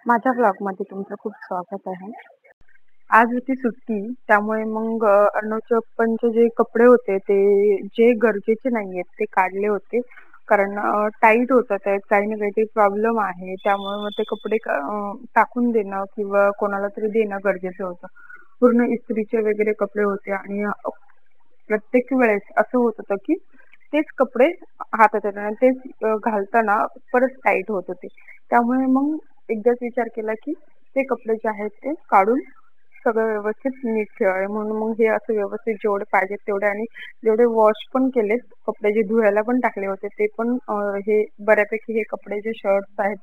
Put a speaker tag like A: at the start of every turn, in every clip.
A: माझ्या व्लॉगमध्ये तुमचं खूप स्वागत आहे. आज होती सुट्टी, त्यामुळे मग अर्णवचे पप्पांचे जे कपडे होते, ते जे गरजेचे नाहीयेत ते काढले होते. कारण टाईट होतं ते, काही ना काहीतरी प्रॉब्लेम आहे. त्यामुळे मग ते कपडे टाकून देणं किंवा कोणाला तरी देणं गरजेचं होतं. पूर्ण इस्त्रीचे वगैरे कपडे होते आणि प्रत्येक वेळेस असं होत होतं, की तेच कपडे हातात येतात आणि तेच घालताना परत टाईट होत होते. त्यामुळे मग एकदाच विचार केला, की ते कपडे जे आहेत ते काढून सगळं व्यवस्थित नीट ठेवावे. म्हणून मग हे असं व्यवस्थित जेवढे पाहिजेत तेवढे आणि जेवढे वॉश पण केलेत, कपडे जे धुवायला पण टाकले होते ते पण हे बऱ्यापैकी हे कपडे जे शर्ट्स आहेत,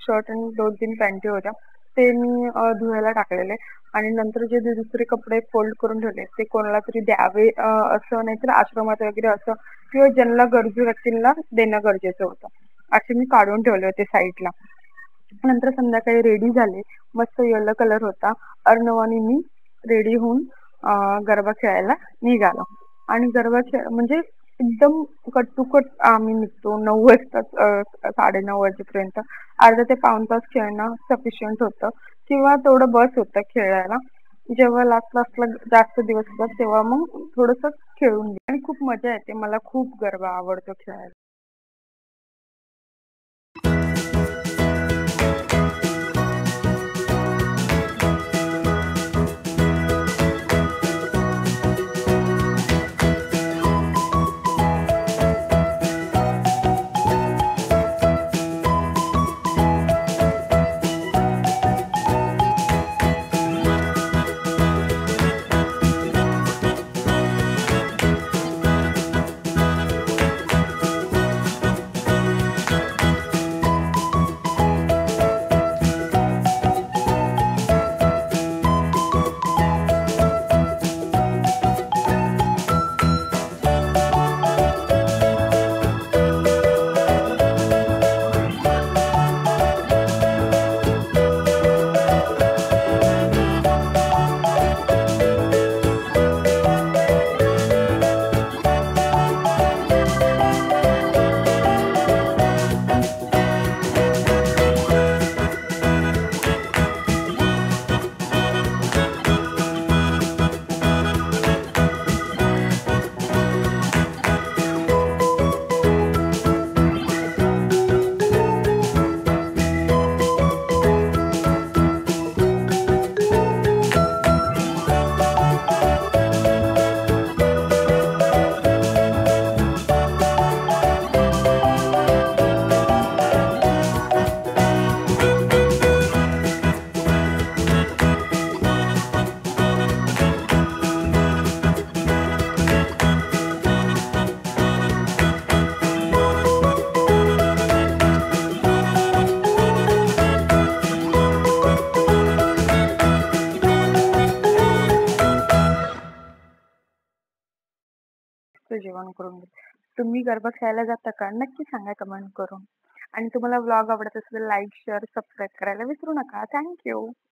A: शर्ट आणि 2-3 पॅन्टी होत्या, ते मी धुवायला टाकलेले आणि नंतर जे दुसरे कपडे फोल्ड करून ठेवले ते कोणाला तरी द्यावे असं नाहीतर आश्रमात वगैरे असं किंवा ज्यांना गरजू व्यक्तींना देणं गरजेचं होतं. असे मी काढून ठेवले होते साईडला. नंतर संध्याकाळी रेडी झाले. मस्त येलो कलर होता. अर्णव आणि मी रेडी होऊन गरबा खेळायला निघालो. आणि गरबा म्हणजे एकदम कट टू कट आम्ही निघतो 9 वाजताच 9:30 वाजेपर्यंत. अर्धा ते पाऊण तास खेळणं सफिशियंट होतं किंवा तेवढं बस होतं खेळायला. जेव्हा लास्टला जास्त दिवस असतात तेव्हा मग थोडंसं खेळून घे आणि खूप मजा येते. मला खूप गरबा आवडतो खेळायला. जेवण करून घे. तुम्ही गरबा खेळायला जाता का? नक्की सांगा कमेंट करून. आणि तुम्हाला व्लॉग आवडत असेल तर लाईक, शेअर, सबस्क्राईब करायला विसरू नका. Thank you.